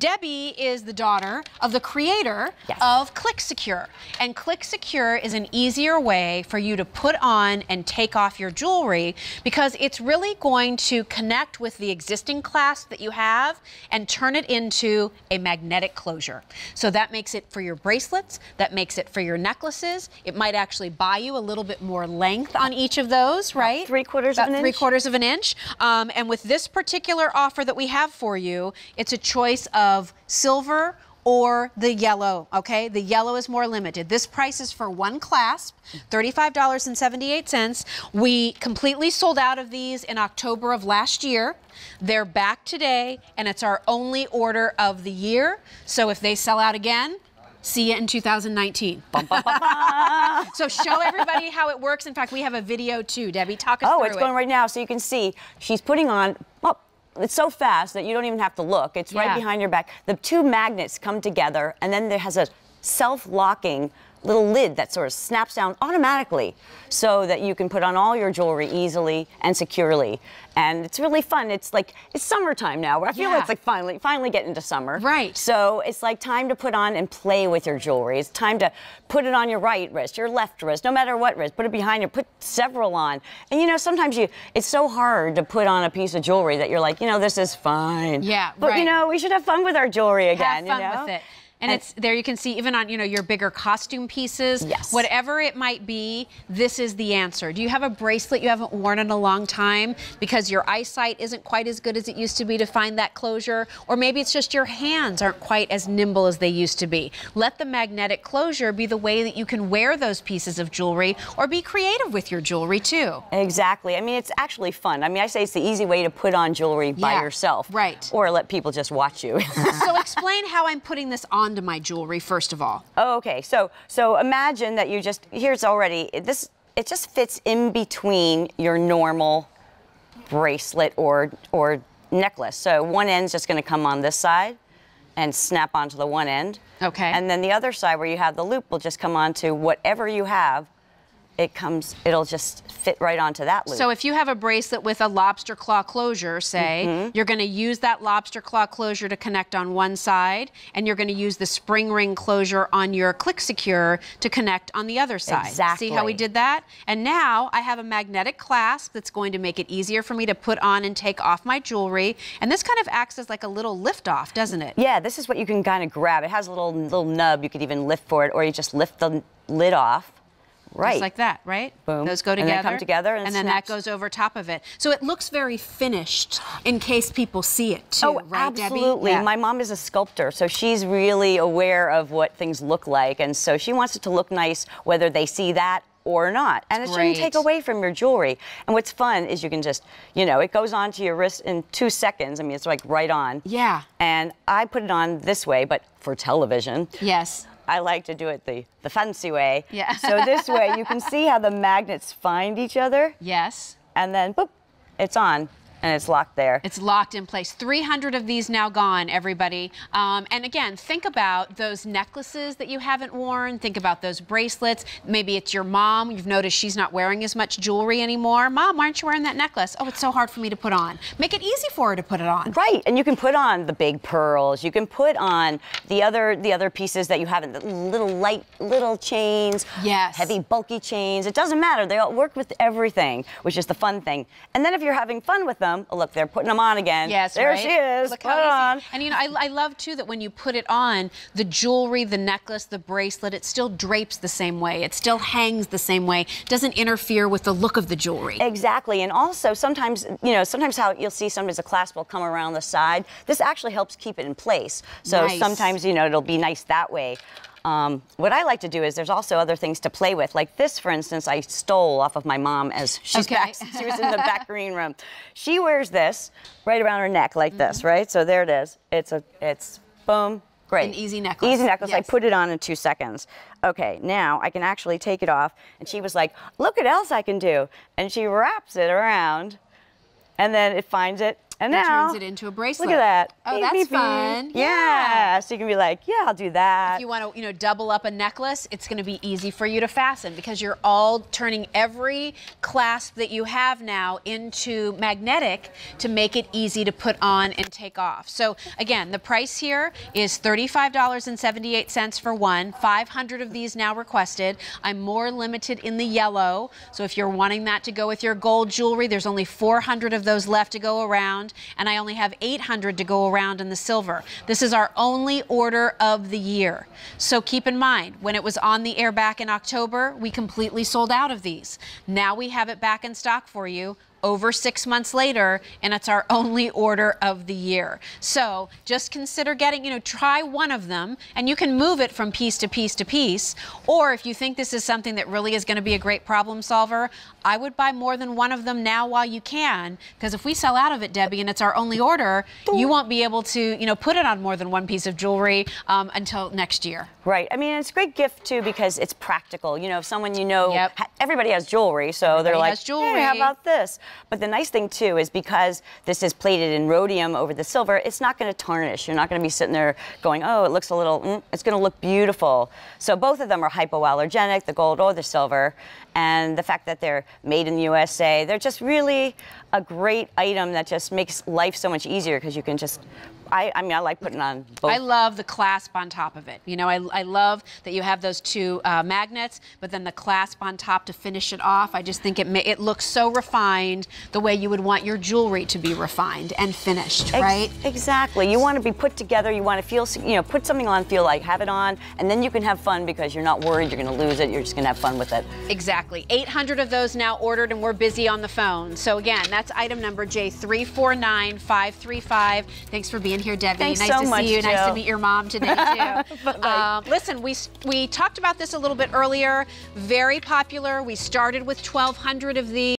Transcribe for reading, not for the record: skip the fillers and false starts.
Debbie is the daughter of the creator of Click Secure. And Click Secure is an easier way for you to put on and take off your jewelry because it's really going to connect with the existing clasp that you have and turn it into a magnetic closure. So that makes it for your bracelets, that makes it for your necklaces. It might actually buy you a little bit more length on each of those, right? About 3/4 of an inch. 3/4 of an inch. And with this particular offer that we have for you, it's a choice of silver or the yellow, okay? The yellow is more limited. This price is for one clasp, $35.78. We completely sold out of these in October of last year. They're back today, and it's our only order of the year. So if they sell out again, see you in 2019. Bum, bum, bum, bum. So show everybody how it works. In fact, we have a video too. Debbie, talk us through it. Oh, it's going right now, so you can see she's putting on, it's so fast that you don't even have to look. It's right behind your back. The two magnets come together, and then there has a self-locking little lid that sort of snaps down automatically so that you can put on all your jewelry easily and securely. And it's really fun. It's like, it's summertime now. I feel like it's like finally getting to summer. Right. So it's like time to put on and play with your jewelry. It's time to put it on your right wrist, your left wrist, no matter what wrist. Put it behind you, put several on. And you know, sometimes it's so hard to put on a piece of jewelry that you're like, you know, this is fine. Yeah, but you know, we should have fun with our jewelry again. Have fun you know? with it. And it's there you can see even on, you know, your bigger costume pieces, whatever it might be, this is the answer. Do you have a bracelet you haven't worn in a long time because your eyesight isn't quite as good as it used to be to find that closure? Or maybe it's just your hands aren't quite as nimble as they used to be. Let the magnetic closure be the way that you can wear those pieces of jewelry or be creative with your jewelry too. Exactly. I mean, it's actually fun. I mean, I say it's the easy way to put on jewelry by yourself. Right. Or let people just watch you. So explain how I'm putting this onto my jewelry first of all. Oh, okay, so imagine that you just, here's already, it just fits in between your normal bracelet or necklace. So one end's just gonna come on this side and snap onto the one end. Okay. And then the other side where you have the loop will just come onto whatever you have. It'll just fit right onto that loop. So if you have a bracelet with a lobster claw closure, say, you're going to use that lobster claw closure to connect on one side, and you're going to use the spring ring closure on your Click Secure to connect on the other side. Exactly. See how we did that? And now I have a magnetic clasp that's going to make it easier for me to put on and take off my jewelry. And this kind of acts as like a little lift off, doesn't it? Yeah, this is what you can kind of grab. It has a little nub you could even lift for it, or you just lift the lid off. Right. Just like that, right? Boom. Those go together. And they come together and then that goes over top of it. So it looks very finished in case people see it too, right, Debbie? Absolutely. Yeah. My mom is a sculptor, so she's really aware of what things look like. And so she wants it to look nice whether they see that or not. And it shouldn't take away from your jewelry. And what's fun is you can just, you know, it goes onto your wrist in 2 seconds. I mean, it's like right on. Yeah. And I put it on this way, but for television. Yes. I like to do it the fancy way. Yeah. So this way, you can see how the magnets find each other. Yes. And then, boop, it's on. And it's locked there. It's locked in place. 300 of these now gone, everybody. And again, think about those necklaces that you haven't worn. Think about those bracelets. Maybe it's your mom. You've noticed she's not wearing as much jewelry anymore. Mom, why aren't you wearing that necklace? Oh, it's so hard for me to put on. Make it easy for her to put it on. Right, and you can put on the big pearls. You can put on the other pieces that you haven't, the little chains. Yes. Heavy, bulky chains. It doesn't matter. They all work with everything, which is the fun thing. And then if you're having fun with them, oh, look, they're putting them on again. Yes, there right? she is. Look put it on. And you know, I love too that when you put it on, the jewelry, the necklace, the bracelet, it still drapes the same way. It still hangs the same way. Doesn't interfere with the look of the jewelry. Exactly. And also sometimes, you know, sometimes how you'll see sometimes a clasp will come around the side. This actually helps keep it in place. So sometimes, you know, it'll be nice that way. What I like to do is there's also other things to play with. Like this, for instance, I stole off of my mom as she's back. She was in the back green room. She wears this right around her neck like this, right? So there it is. It's boom. Great. An easy necklace. Easy necklace. Yes. I put it on in 2 seconds. Okay, now I can actually take it off. And she was like, look what else I can do. And she wraps it around, and then it finds it. And now turns it into a bracelet. Look at that. Oh, that's fun. Yeah. Yeah, so you can be like, yeah, I'll do that. If you want to, double up a necklace, it's going to be easy for you to fasten because you're all turning every clasp that you have now into magnetic to make it easy to put on and take off. So again, the price here is $35.78 for one. 500 of these now requested. I'm more limited in the yellow, so if you're wanting that to go with your gold jewelry, there's only 400 of those left to go around, and I only have 800 to go around in the silver. This is our only order of the year. So keep in mind, when it was on the air back in October, we completely sold out of these. Now we have it back in stock for you over 6 months later, and it's our only order of the year. So just consider getting, try one of them, and you can move it from piece to piece to piece. Or if you think this is something that really is going to be a great problem solver, I would buy more than one of them now while you can, because if we sell out of it, Debbie, and it's our only order, you won't be able to, put it on more than one piece of jewelry until next year. Right. I mean, it's a great gift too because it's practical. If someone everybody has jewelry, so they're like, hey, how about this? But the nice thing too is because this is plated in rhodium over the silver, it's not going to tarnish. You're not going to be sitting there going, oh, it looks a little, it's going to look beautiful. So both of them are hypoallergenic, the gold or the silver. And the fact that they're made in the USA, they're just really a great item that just makes life so much easier because you can just, I mean, I like putting on both. I love the clasp on top of it. I love that you have those two magnets, but then the clasp on top to finish it off. I just think it looks so refined the way you would want your jewelry to be refined and finished, right? Exactly. You want to be put together. You want to feel, put something on, feel like, have it on, and then you can have fun because you're not worried you're going to lose it. You're just going to have fun with it. Exactly. 800 of those now ordered, and we're busy on the phone. So again, that's item number J349535. Thanks for being here, Debbie. Thanks nice so to much, see you. Jill. Nice to meet your mom today too. Listen, we talked about this a little bit earlier. Very popular. We started with 1,200 of these.